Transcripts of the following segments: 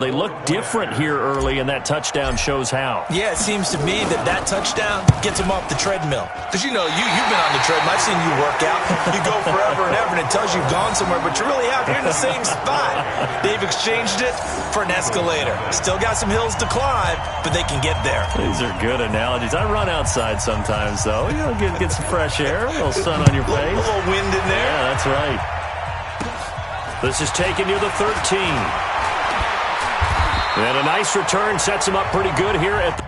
They look different here early, and that touchdown shows how. Yeah, it seems to me that touchdown gets them off the treadmill. Because, you know, you've been on the treadmill. I've seen you work out. You go forever and ever, and it tells you've gone somewhere, but you really have. You're in the same spot. They've exchanged it for an escalator. Still got some hills to climb, but they can get there. These are good analogies. I run outside sometimes, though. You know, get some fresh air, a little sun on your face. A little wind in there. Yeah, that's right. This is taken near the 13. And a nice return sets him up pretty good here at the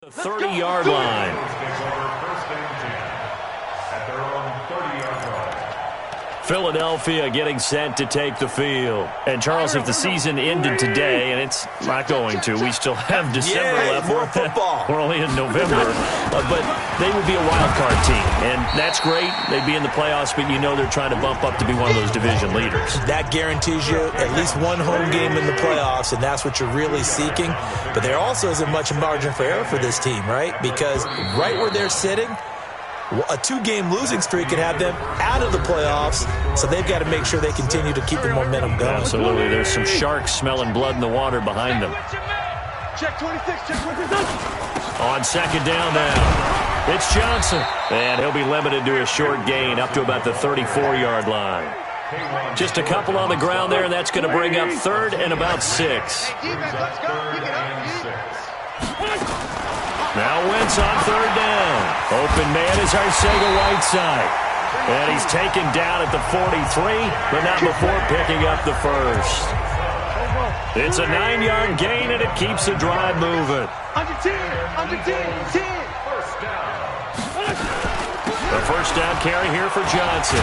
The 30-yard line. Philadelphia getting set to take the field. And, Charles, if the season ended today, and it's not going to, we still have December left. More football. We're only in November. But they would be a wild card team. And that's great. They'd be in the playoffs, but you know they're trying to bump up to be one of those division leaders. That guarantees you at least one home game in the playoffs, and that's what you're really seeking. But there also isn't much margin for error for this team, right? Because right where they're sitting, a two-game losing streak could have them out of the playoffs, so they've got to make sure they continue to keep the momentum going. Absolutely. There's some sharks smelling blood in the water behind them. Check 26, check 26. On second down now, it's Johnson. And he'll be limited to a short gain up to about the 34-yard line. Just a couple on the ground there, and that's going to bring up third and about 6. Now Wentz on third down. Open man is Arcega-Whiteside. And he's taken down at the 43, but not before picking up the first. It's a 9-yard gain, and it keeps the drive moving. Under 10. The first down carry here for Johnson.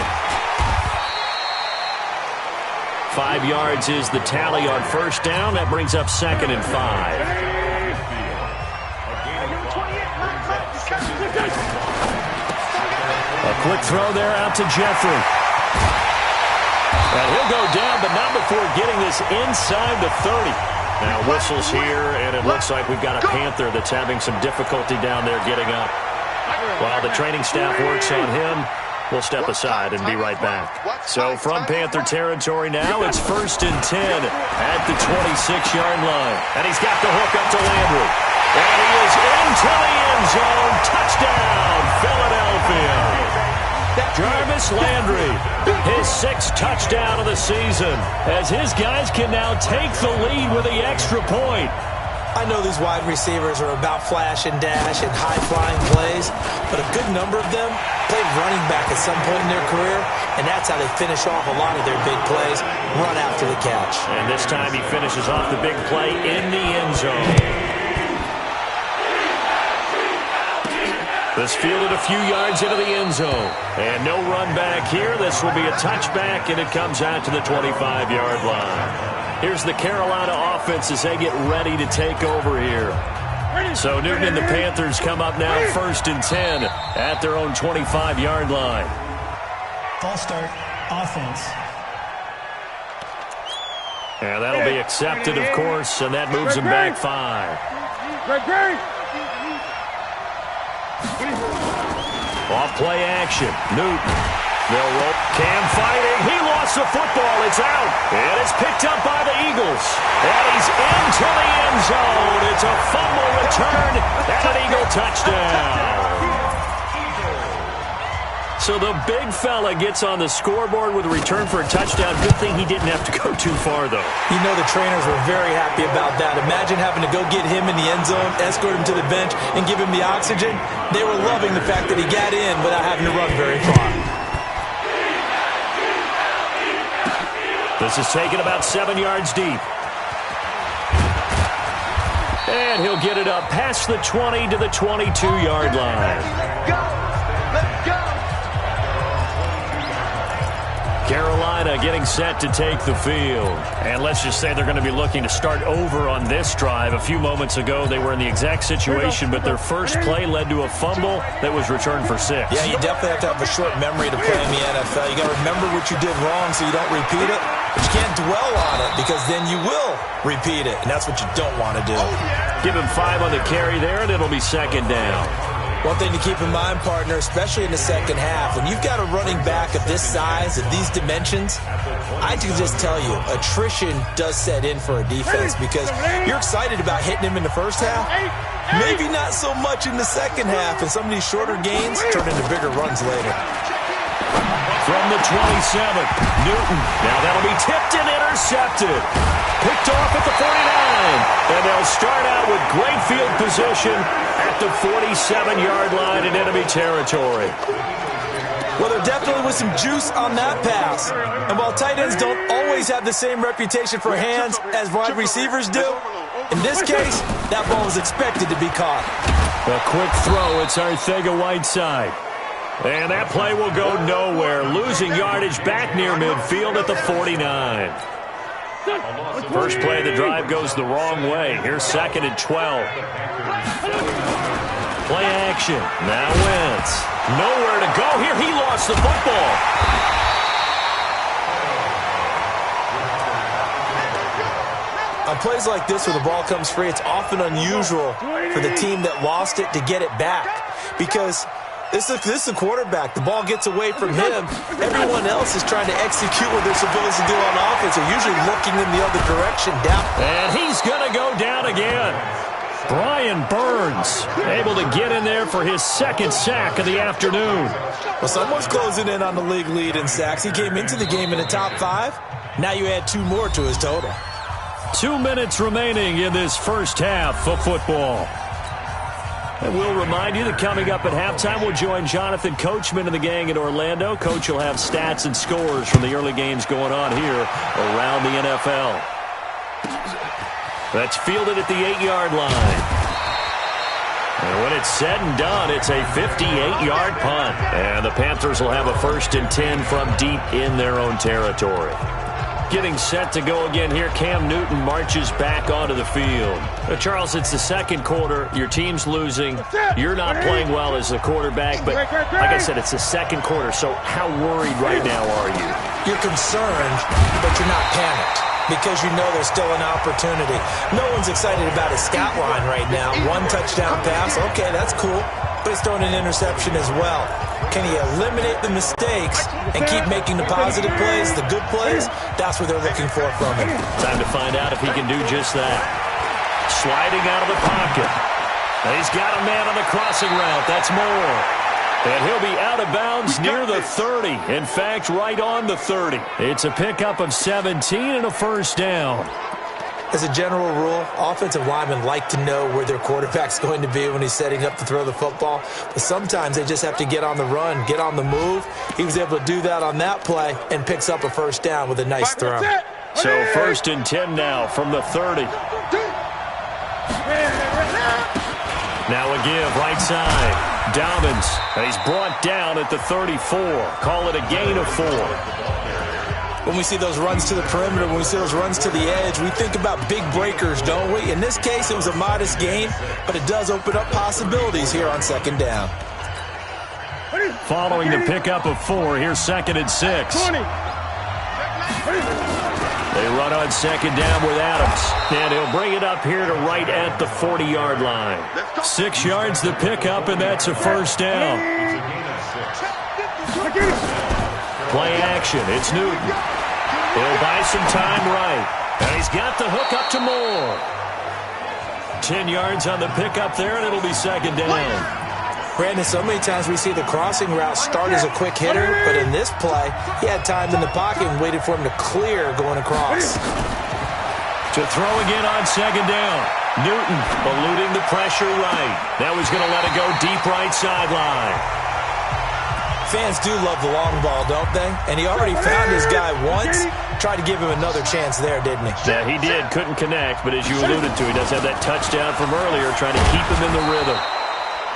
5 yards is the tally on first down. That brings up second and 5. A quick throw there out to Jeffrey. And he'll go down, but not before getting this inside the 30. Now whistles here, and it looks like we've got a Panther that's having some difficulty down there getting up. While the training staff works on him, We'll step aside and be right back. So from Panther territory now, it's 1st and 10 at the 26-yard line. And he's got the hook up to Landry. And he is into the end zone. Touchdown, Philadelphia. Jarvis Landry, his 6th touchdown of the season, as his guys can now take the lead with the extra point. I know these wide receivers are about flash and dash and high-flying plays, but a good number of them played running back at some point in their career, and that's how they finish off a lot of their big plays, run after the catch. And this time he finishes off the big play in the end zone. This fielded a few yards into the end zone. And no run back here. This will be a touchback, and it comes out to the 25-yard line. Here's the Carolina offense as they get ready to take over here. So Newton and the Panthers come up now 1st and 10 at their own 25-yard line. False start, offense. And that'll be accepted, of course, and that moves them back 5. Off play action. Newton. They'll roll. Cam fighting. He lost the football. It's out. And it's picked up by the Eagles. And he's into the end zone. It's a fumble return and an Eagle touchdown. So the big fella gets on the scoreboard with a return for a touchdown. Good thing he didn't have to go too far, though. You know the trainers were very happy about that. Imagine having to go get him in the end zone, escort him to the bench, and give him the oxygen. They were loving the fact that he got in without having to run very far. This is taken about 7 yards deep. And he'll get it up past the 20 to the 22-yard line. Let's go! Carolina getting set to take the field. And let's just say they're going to be looking to start over on this drive. A few moments ago, they were in the exact situation, but their first play led to a fumble that was returned for 6. Yeah, you definitely have to have a short memory to play in the NFL. You got to remember what you did wrong so you don't repeat it. But you can't dwell on it because then you will repeat it, and that's what you don't want to do. Give him 5 on the carry there, and it'll be 2nd down. One thing to keep in mind, partner, especially in the second half, when you've got a running back of this size, of these dimensions, I can just tell you, attrition does set in for a defense because you're excited about hitting him in the first half. Maybe not so much in the second half, and some of these shorter gains turn into bigger runs later. From the 27, Newton. Now that'll be tipped and intercepted. Picked off at the 49. And they'll start out with great field position at the 47-yard line in enemy territory. Well, there definitely was some juice on that pass. And while tight ends don't always have the same reputation for hands as wide receivers do, in this case, that ball was expected to be caught. A quick throw. It's Arcega-Whiteside. And that play will go nowhere. Losing yardage back near midfield at the 49. First play of the drive goes the wrong way. Here's 2nd and 12. Play action. Now Wentz. Nowhere to go here. He lost the football. On plays like this where the ball comes free, it's often unusual for the team that lost it to get it back because this is a quarterback. The ball gets away from him. Everyone else is trying to execute what they're supposed to do on offense. They're usually looking in the other direction down. And he's going to go down again. Brian Burns able to get in there for his 2nd sack of the afternoon. Well, someone's closing in on the league lead in sacks. He came into the game in the top 5. Now you add 2 more to his total. 2 minutes remaining in this first half of football. And we'll remind you that coming up at halftime, we'll join Jonathan Coachman and the gang in Orlando. Coach will have stats and scores from the early games going on here around the NFL. That's fielded at the 8-yard line. And when it's said and done, it's a 58-yard punt. And the Panthers will have a 1st and 10 from deep in their own territory. Getting set to go again here, Cam Newton marches back onto the field. Charles, it's the second quarter. Your team's losing. You're not playing well as a quarterback, but like I said, it's the second quarter, so how worried right now are you? You're concerned, but you're not panicked because you know there's still an opportunity. No one's excited about his stat line right now. 1 touchdown pass, okay, that's cool. but he's throwing an interception as well. Can he eliminate the mistakes and keep making the positive plays, the good plays? That's what they're looking for from him. Time to find out if he can do just that. Sliding out of the pocket. He's got a man on the crossing route. That's Moore. And he'll be out of bounds near the 30. In fact, right on the 30. It's a pickup of 17 and a first down. As a general rule, offensive linemen like to know where their quarterback's going to be when he's setting up to throw the football. But sometimes they just have to get on the run, get on the move. He was able to do that on that play and picks up a first down with a nice throw. So 1st and 10 now from the 30. Now a give right side. Dobbins. He's brought down at the 34. Call it a gain of 4. When we see those runs to the perimeter, when we see those runs to the edge, we think about big breakers, don't we? In this case, it was a modest gain, but it does open up possibilities here on 2nd down. Following the pickup of 4, here's 2nd and 6. They run on 2nd down with Adams. And he'll bring it up here to right at the 40-yard line. 6 yards the pickup, and that's a first down. Play action. It's Newton. He'll buy some time right. And he's got the hook up to Moore. 10 yards on the pickup there, and it'll be 2nd down. Brandon, so many times we see the crossing route start as a quick hitter, but in this play, he had time in the pocket and waited for him to clear going across. To throw again on 2nd down. Newton eluding the pressure right. Now he's going to let it go deep right sideline. Fans do love the long ball, don't they? And he already found his guy once. Tried to give him another chance there, didn't he? Yeah, he did. Couldn't connect, but as you alluded to, he does have that touchdown from earlier, trying to keep him in the rhythm.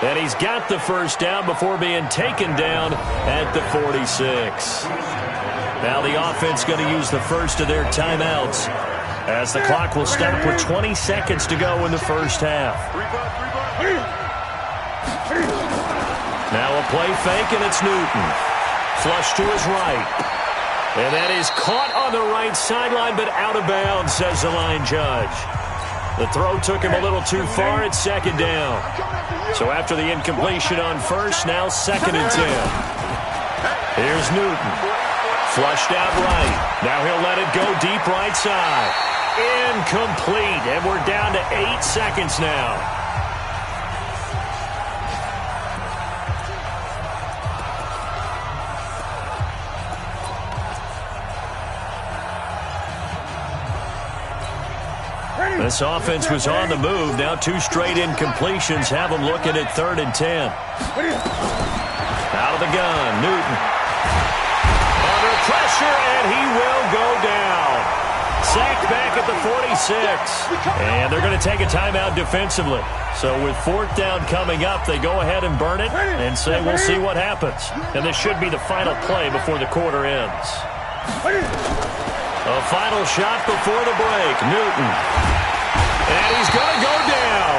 And he's got the first down before being taken down at the 46. Now the offense going to use the first of their timeouts as the clock will stop with 20 seconds to go in the first half. Now a play fake, and it's Newton. Flush to his right. And that is caught on the right sideline, but out of bounds, says the line judge. The throw took him a little too far. It's 2nd down. So after the incompletion on first, now 2nd and 10. Here's Newton. Flushed out right. Now he'll let it go deep right side. Incomplete, and we're down to 8 seconds now. This offense was on the move. Now 2 straight incompletions have them looking at 3rd and 10. Out of the gun, Newton. Under pressure, and he will go down. Sacked back at the 46. And they're going to take a timeout defensively. So with 4th down coming up, they go ahead and burn it and say we'll see what happens. And this should be the final play before the quarter ends. A final shot before the break. Newton. And he's going to go down.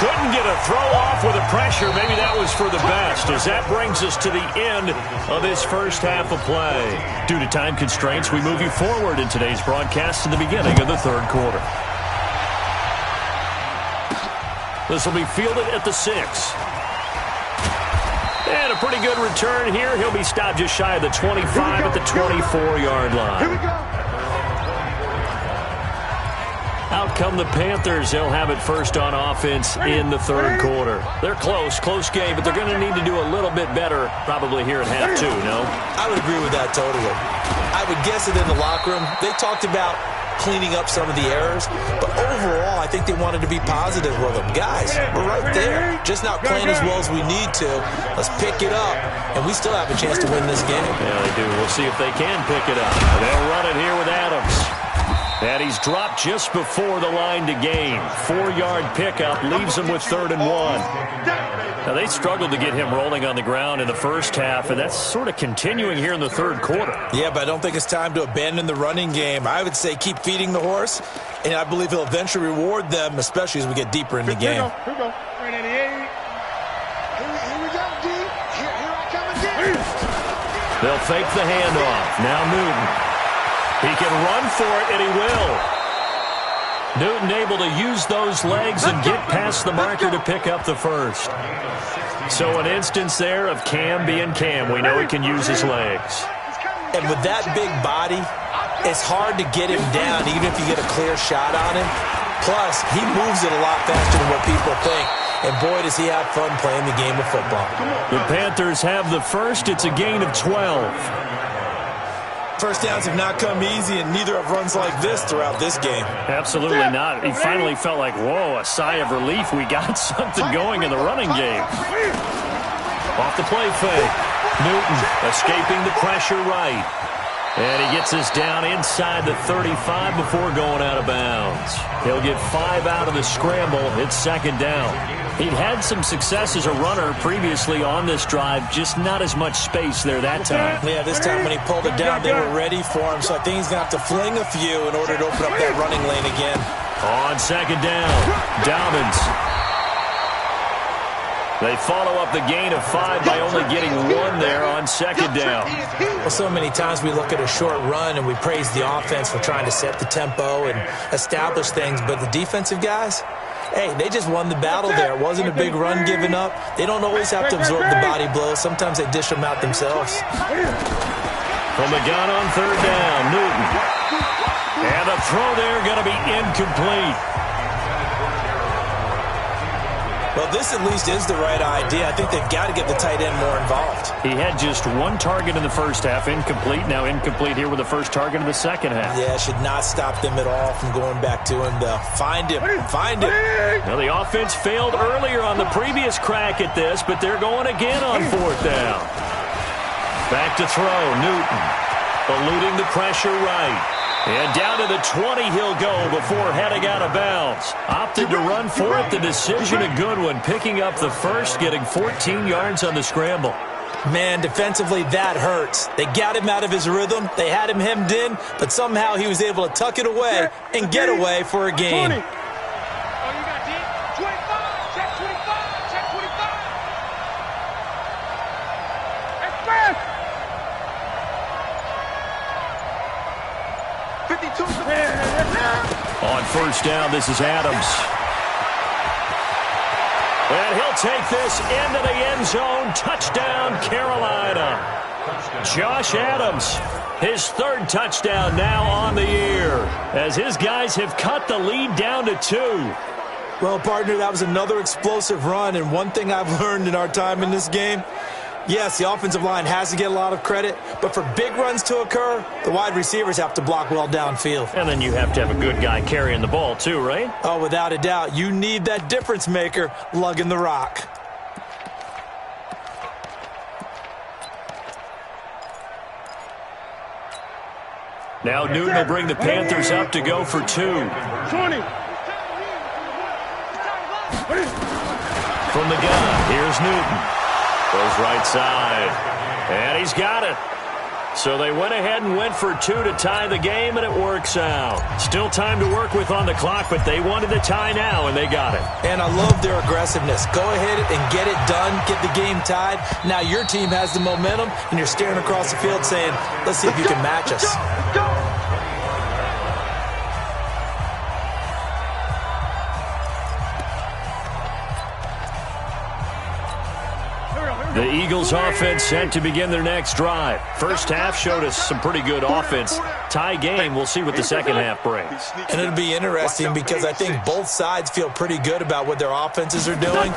Couldn't get a throw off with the pressure. Maybe that was for the best, as that brings us to the end of this first half of play. Due to time constraints, we move you forward in today's broadcast to the beginning of the 3rd quarter. This will be fielded at the 6. And a pretty good return here. He'll be stopped just shy of the 25 at the 24-yard line. Here we go. Out come the Panthers. They'll have it first on offense in the 3rd quarter. They're close game, but they're going to need to do a little bit better probably here at half 2, no? I would agree with that totally. I would guess that in the locker room, they talked about cleaning up some of the errors, but overall, I think they wanted to be positive with them. Guys, we're right there. Just not playing as well as we need to. Let's pick it up, and we still have a chance to win this game. Yeah, they do. We'll see if they can pick it up. They'll run it here with Adams. And he's dropped just before the line to gain. 4-yard pickup leaves him with 3rd and 1. Now, they struggled to get him rolling on the ground in the first half, and that's sort of continuing here in the 3rd quarter. Yeah, but I don't think it's time to abandon the running game. I would say keep feeding the horse, and I believe he'll eventually reward them, especially as we get deeper in the game. Here we go. 388. Here we go, D. Here I come again. They'll fake the handoff. Now Newton. He can run for it, and he will. Newton able to use those legs and get past the marker to pick up the first. So an instance there of Cam being Cam. We know he can use his legs. And with that big body, it's hard to get him down even if you get a clear shot on him. Plus, he moves it a lot faster than what people think. And boy, does he have fun playing the game of football. The Panthers have the first. It's a gain of 12. First downs have not come easy, and neither have runs like this throughout this game. Absolutely not. He finally felt like, whoa, a sigh of relief. We got something going in the running game. Off the play fake. Newton escaping the pressure right. And he gets us down inside the 35 before going out of bounds. He'll get 5 out of the scramble. It's second down. He'd had some success as a runner previously on this drive, just not as much space there that time. Yeah, this time when he pulled it down, they were ready for him. So I think he's going to have to fling a few in order to open up that running lane again. On second down, Dobbins. They follow up the gain of 5 by only getting 1 there on second down. Well, so many times we look at a short run and we praise the offense for trying to set the tempo and establish things, but the defensive guys, hey, they just won the battle there. It wasn't a big run given up. They don't always have to absorb the body blows. Sometimes they dish them out themselves. From the gun on third down, Newton. And the throw there going to be incomplete. Well, this at least is the right idea. I think they've got to get the tight end more involved. He had just 1 target in the first half, incomplete. Now incomplete here with the first target in the second half. Yeah, should not stop them at all from going back to him, though. Find him. Find him. Now, the offense failed earlier on the previous crack at this, but they're going again on fourth down. Back to throw, Newton. Eluding the pressure right. And down to the 20 he'll go before heading out of bounds. Opted to run for it. The decision a good one. Picking up the first, getting 14 yards on the scramble. Man, defensively, that hurts. They got him out of his rhythm. They had him hemmed in, but somehow he was able to tuck it away and get away for a gain. On first down, this is Adams. And he'll take this into the end zone. Touchdown, Carolina. Josh Adams, his 3rd touchdown now on the year, as his guys have cut the lead down to 2. Well, partner, that was another explosive run, and one thing I've learned in our time in this game, yes, the offensive line has to get a lot of credit, but for big runs to occur, the wide receivers have to block well downfield. And then you have to have a good guy carrying the ball too, right? Oh, without a doubt. You need that difference maker lugging the rock. Now Newton will bring the Panthers up to go for 2. 20. From the gun, here's Newton. Goes right side. And he's got it. So they went ahead and went for 2 to tie the game, and it works out. Still time to work with on the clock, but they wanted the tie now, and they got it. And I love their aggressiveness. Go ahead and get it done, get the game tied. Now your team has the momentum, and you're staring across the field saying, let's see if you can match us. The Eagles offense set to begin their next drive. First half showed us some pretty good offense. Tie game, we'll see what the second half brings. And it'll be interesting because I think both sides feel pretty good about what their offenses are doing.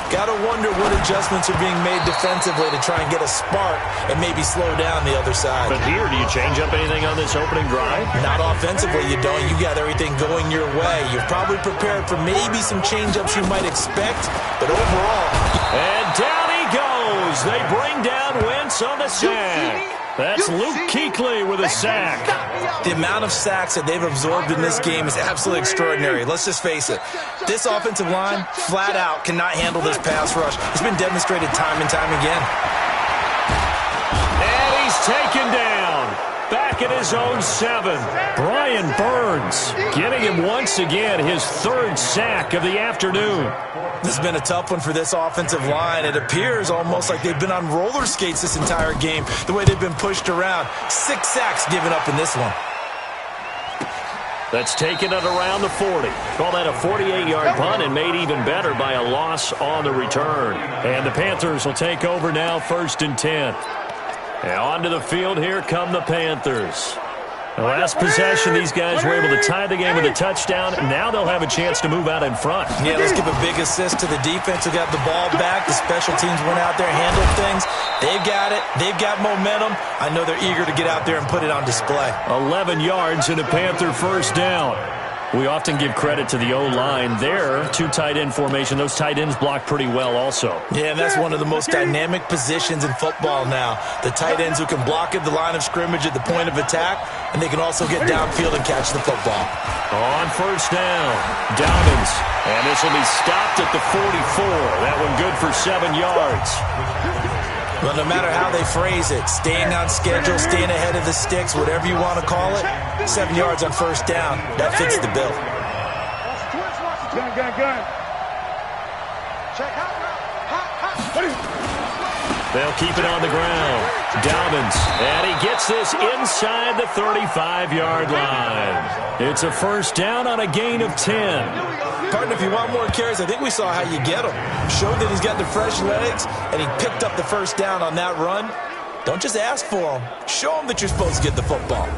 Got to wonder what adjustments are being made defensively to try and get a spark and maybe slow down the other side. But here, do you change up anything on this opening drive? Not offensively, you don't. You got everything going your way. You've probably prepared for maybe some change-ups you might expect, but overall... And down he goes. They bring down Wentz on the sack. That's Luke Kuechly with a sack. The amount of sacks that they've absorbed in this game is absolutely extraordinary. Let's just face it. This offensive line, flat out, cannot handle this pass rush. It's been demonstrated time and time again. And he's taken down. Back at his own 7. Brian Burns getting him once again his 3rd sack of the afternoon. This has been a tough one for this offensive line. It appears almost like they've been on roller skates this entire game, the way they've been pushed around. 6 sacks given up in this one. That's taken it around the 40. Call that a 48-yard punt and made even better by a loss on the return. And the Panthers will take over now, 1st and 10. And onto the field, here come the Panthers. The last possession, these guys were able to tie the game with a touchdown. Now they'll have a chance to move out in front. Yeah, let's give a big assist to the defense who got the ball back. The special teams went out there, handled things. They've got it. They've got momentum. I know they're eager to get out there and put it on display. 11 yards and a Panther first down. We often give credit to the O-line. There, 2 tight end formation. Those tight ends block pretty well also. Yeah, and that's one of the most dynamic positions in football now. The tight ends who can block at the line of scrimmage at the point of attack, and they can also get downfield and catch the football. On first down, Dobbins. And this will be stopped at the 44. That one good for 7 yards. Well, no matter how they phrase it, staying on schedule, staying ahead of the sticks, whatever you want to call it, 7 yards on first down, that fits the bill. Gun. Check out. They'll keep it on the ground. Dobbins, and he gets this inside the 35-yard line. It's a first down on a gain of 10. Partner, if you want more carries, I think we saw how you get him. Showed that he's got the fresh legs, and he picked up the first down on that run. Don't just ask for him. Show him that you're supposed to get the football.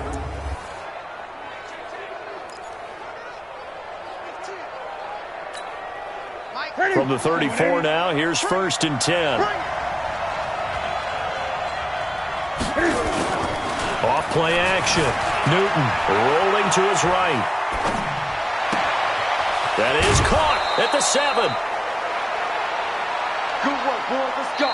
From the 34 now, here's 1st and 10. Off play action. Newton rolling to his right. That is caught at the 7. Good work, boys. Let's go.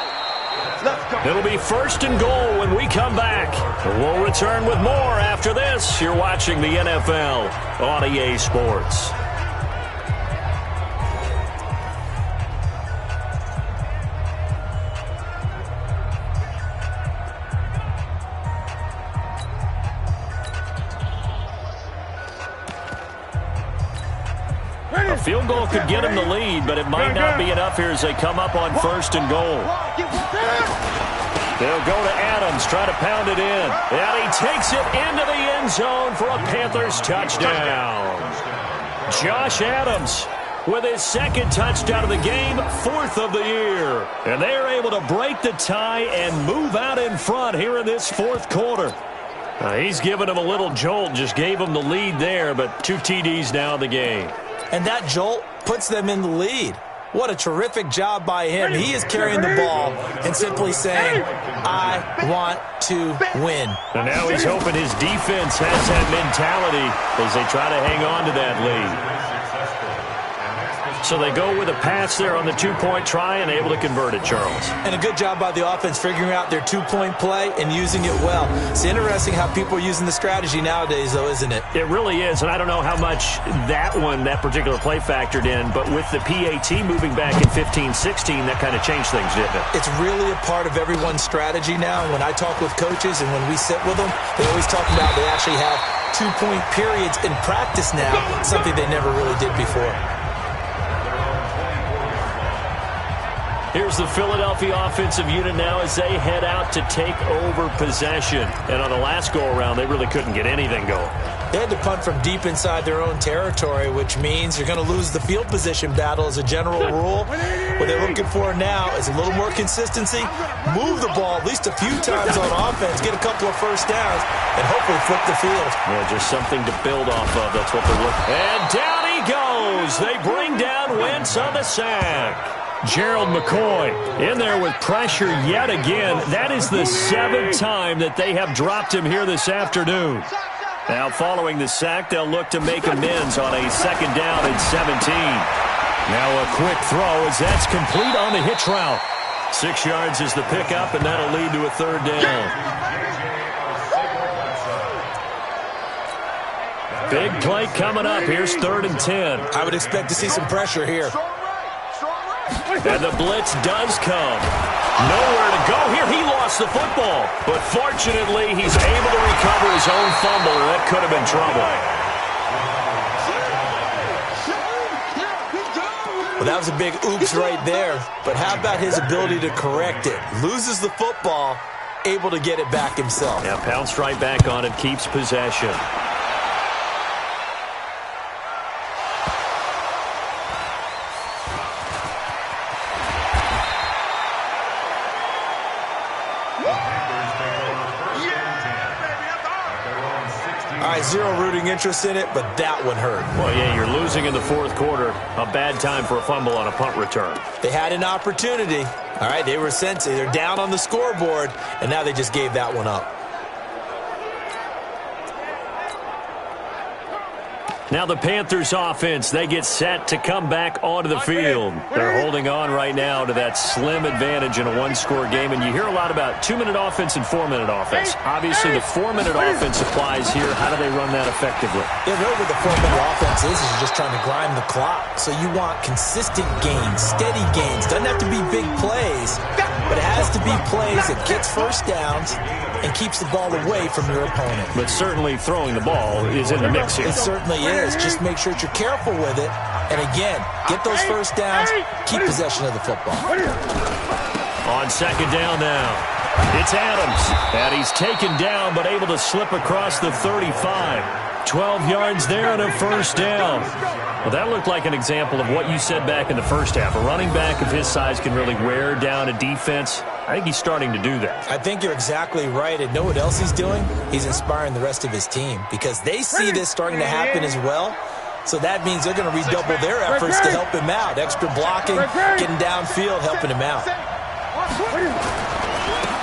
It'll be 1st and goal when we come back. We'll return with more after this. You're watching the NFL on EA Sports. A field goal could get him the lead, but it might not be enough here as they come up on 1st and goal. They'll go to Adams, try to pound it in. And he takes it into the end zone for a Panthers touchdown. Josh Adams with his 2nd touchdown of the game, 4th of the year. And they're able to break the tie and move out in front here in this 4th quarter. He's given him a little jolt, just gave him the lead there, but 2 TDs now in the game. And that jolt puts them in the lead. What a terrific job by him. He is carrying the ball and simply saying, I want to win. And now he's hoping his defense has that mentality as they try to hang on to that lead. So they go with a pass there on the 2-point try and able to convert it, Charles. And a good job by the offense figuring out their 2-point play and using it well. It's interesting how people are using the strategy nowadays, though, isn't it? It really is, and I don't know how much that particular play factored in, but with the PAT moving back in 15-16, that kind of changed things, didn't it? It's really a part of everyone's strategy now. When I talk with coaches and when we sit with them, they always talk about they actually have 2-point periods in practice now, something they never really did before. Here's the Philadelphia offensive unit now as they head out to take over possession. And on the last go-around, they really couldn't get anything going. They had to punt from deep inside their own territory, which means you're going to lose the field position battle as a general rule. What they're looking for now is a little more consistency, move the ball at least a few times on offense, get a couple of first downs, and hopefully flip the field. Yeah, just something to build off of. That's what they're looking for. And down he goes. They bring down Wentz on the sack. Gerald McCoy in there with pressure yet again. That is the 7th time that they have dropped him here this afternoon. Now following the sack, they'll look to make amends on a 2nd down and 17. Now a quick throw as that's complete on the hitch route. 6 yards is the pickup, and that'll lead to a 3rd down. Big play coming up. Here's 3rd and 10. I would expect to see some pressure here. And the blitz does come. Nowhere to go here. He lost the football. But fortunately, he's able to recover his own fumble, and that could have been trouble. Well, that was a big oops right there. But how about his ability to correct it? Loses the football, able to get it back himself. Yeah, pounced right back on it, keeps possession. right, zero rooting interest in it, but that one hurt. Well, yeah, you're losing in the fourth quarter. A bad time for a fumble on a punt return. They had an opportunity. All right, they were sensitive. They're down on the scoreboard, and now they just gave that one up. Now the Panthers offense, they get set to come back onto the field. They're holding on right now to that slim advantage in a one-score game, and you hear a lot about 2-minute offense and 4-minute offense. Obviously, the 4-minute offense applies here. How do they run that effectively? Yeah, really what the 4-minute offense is just trying to grind the clock. So you want consistent gains, steady gains. Doesn't have to be big plays, but it has to be plays that gets first downs and keeps the ball away from your opponent. But certainly throwing the ball is in the mix here. It certainly is. Just make sure that you're careful with it. And again, get those first downs, keep possession of the football. On second down now, it's Adams. And he's taken down but able to slip across the 35. 12 yards there and a first down. Well, that looked like an example of what you said back in the first half. A running back of his size can really wear down a defense. I think he's starting to do that. I think you're exactly right. And know what else he's doing? He's inspiring the rest of his team because they see this starting to happen as well. So that means they're going to redouble their efforts to help him out. Extra blocking, getting downfield, helping him out.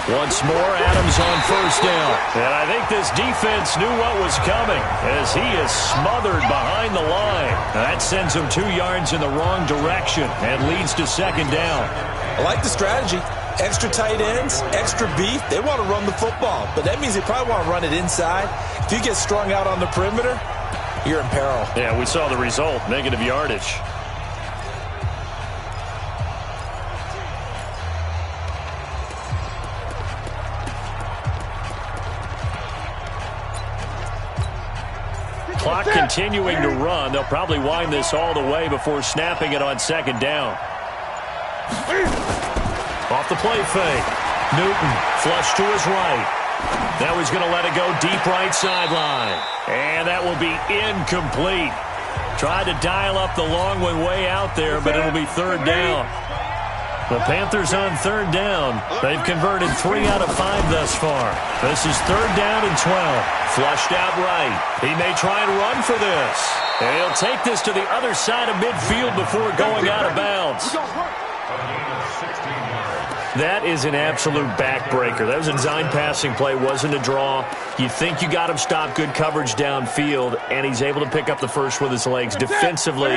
Once more, Adams on first down. And I think this defense knew what was coming as he is smothered behind the line. That sends him 2 yards in the wrong direction and leads to second down. I like the strategy. Extra tight ends, extra beef. They want to run the football, but that means they probably want to run it inside. If you get strung out on the perimeter, you're in peril. Yeah, we saw the result, negative yardage. Clock continuing to run. They'll probably wind this all the way before snapping it on second down. Off the play fake. Newton flush to his right. Now he's going to let it go deep right sideline. And that will be incomplete. Tried to dial up the long one way out there, but it'll be third down. The Panthers on third down. They've converted 3 out of 5 thus far. This is third down and 12. Flushed out right. He may try and run for this. And he'll take this to the other side of midfield before going out of bounds. That is an absolute backbreaker. That was a design passing play, wasn't a draw. You think you got him stopped, good coverage downfield, and he's able to pick up the first with his legs. Defensively,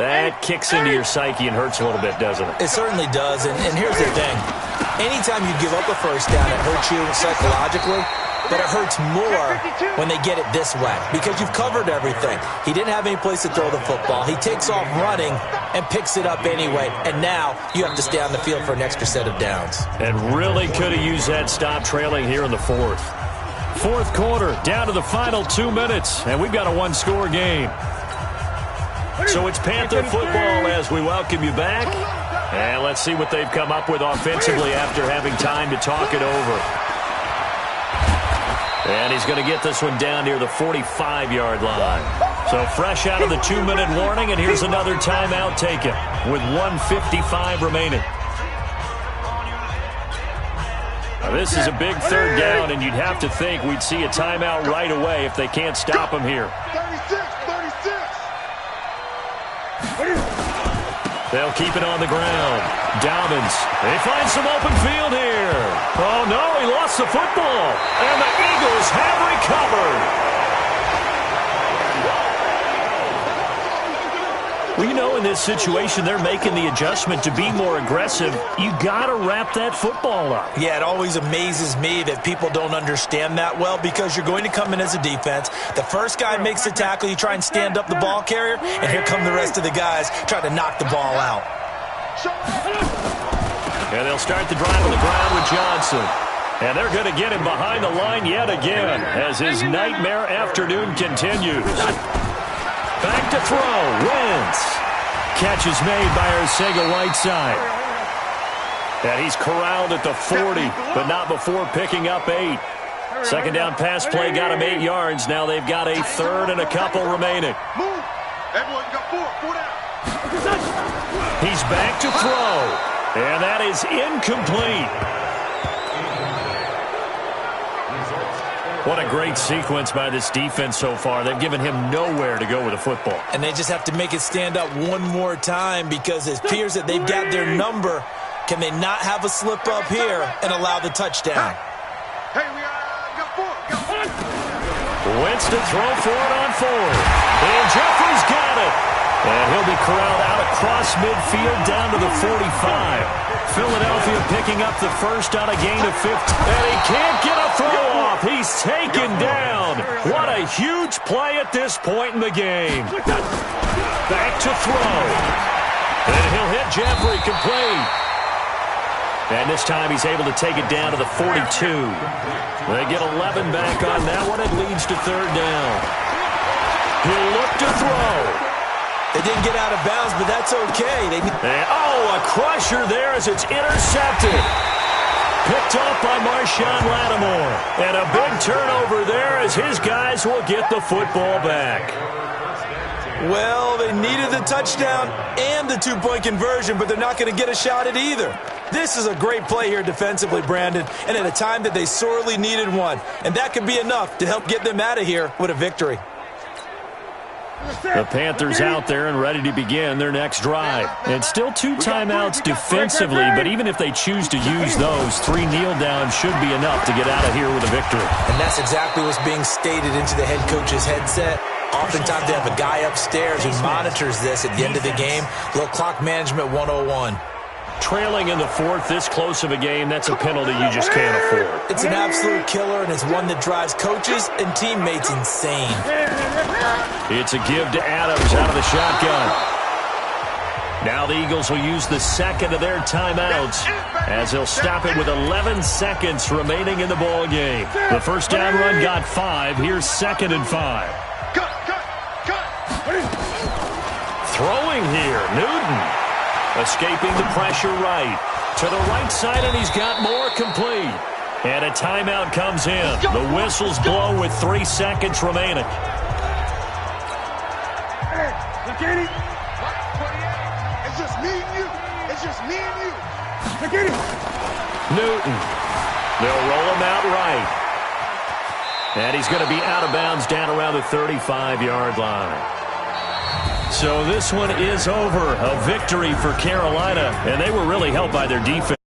that kicks into your psyche and hurts a little bit, doesn't it? It certainly does, and here's the thing. Anytime you give up a first down, it hurts you psychologically, but it hurts more when they get it this way because you've covered everything. He didn't have any place to throw the football. He takes off running and picks it up anyway, and now you have to stay on the field for an extra set of downs. And really could have used that stop trailing here in the fourth. Fourth quarter, down to the final 2 minutes, and we've got a one-score game. So it's Panther football as we welcome you back. And let's see what they've come up with offensively after having time to talk it over. And he's going to get this one down near the 45-yard line. So fresh out of the 2-minute warning, and here's another timeout taken with 1:55 remaining. Now this is a big third down, and you'd have to think we'd see a timeout right away if they can't stop him here. 36. They'll keep it on the ground. Dobbins, they find some open field here. Oh, no, he lost the football. And the Eagles have recovered. Well, you know, in this situation, they're making the adjustment to be more aggressive. You got to wrap that football up. Yeah, it always amazes me that people don't understand that well because you're going to come in as a defense. The first guy makes the tackle, you try and stand up the ball carrier, and here come the rest of the guys trying to knock the ball out. And they'll start the drive on the ground with Johnson. And they're going to get him behind the line yet again as his nightmare afternoon continues. Back to throw. Wentz. Catch is made by Arcega-Whiteside. And he's corralled at the 40, but not before picking up 8. Second down pass play got him 8 yards. Now they've got a third and a couple remaining. Move. Everyone, you got 4 down. He's back to throw. And that is incomplete. What a great sequence by this defense so far. They've given him nowhere to go with the football. And they just have to make it stand up one more time because it appears that they've got their number. Can they not have a slip up here and allow the touchdown? Hey, we got four. Wentz to throw for it on fourth. And Jeffrey's got it. And he'll be corralled out across midfield down to the 45. Philadelphia picking up the first on a gain of 15. And he can't get a throw off. He's taken down. What a huge play at this point in the game. Back to throw. And he'll hit Jeffrey complete. And this time he's able to take it down to the 42. They get 11 back on that one. It leads to third down. He'll look to throw. They didn't get out of bounds, but that's okay. A crusher there as it's intercepted. Picked up by Marshawn Lattimore. And a big turnover there as his guys will get the football back. Well, they needed the touchdown and the two-point conversion, but they're not going to get a shot at either. This is a great play here defensively, Brandon, and at a time that they sorely needed one. And that could be enough to help get them out of here with a victory. The Panthers out there and ready to begin their next drive. And still 2 timeouts defensively, but even if they choose to use those, 3 kneel downs should be enough to get out of here with a victory. And that's exactly what's being stated into the head coach's headset. Oftentimes they have a guy upstairs who monitors this at the end of the game. Little clock management 101. Trailing in the fourth, this close of a game, that's a penalty you just can't afford. It's an absolute killer, and it's one that drives coaches and teammates insane. It's a give to Adams out of the shotgun. Now the Eagles will use the second of their timeouts as they'll stop it with 11 seconds remaining in the ball game. The first down run got 5. Here's 2nd and 5. Throwing here, Newton. Escaping the pressure right. To the right side, and he's got more complete. And a timeout comes in. The whistles blow with 3 seconds remaining. Hey, look at it. It's just me and you. It's just me and you. Look at it. Newton. They'll roll him out right. And he's going to be out of bounds down around the 35-yard line. So this one is over. A victory for Carolina, and they were really helped by their defense.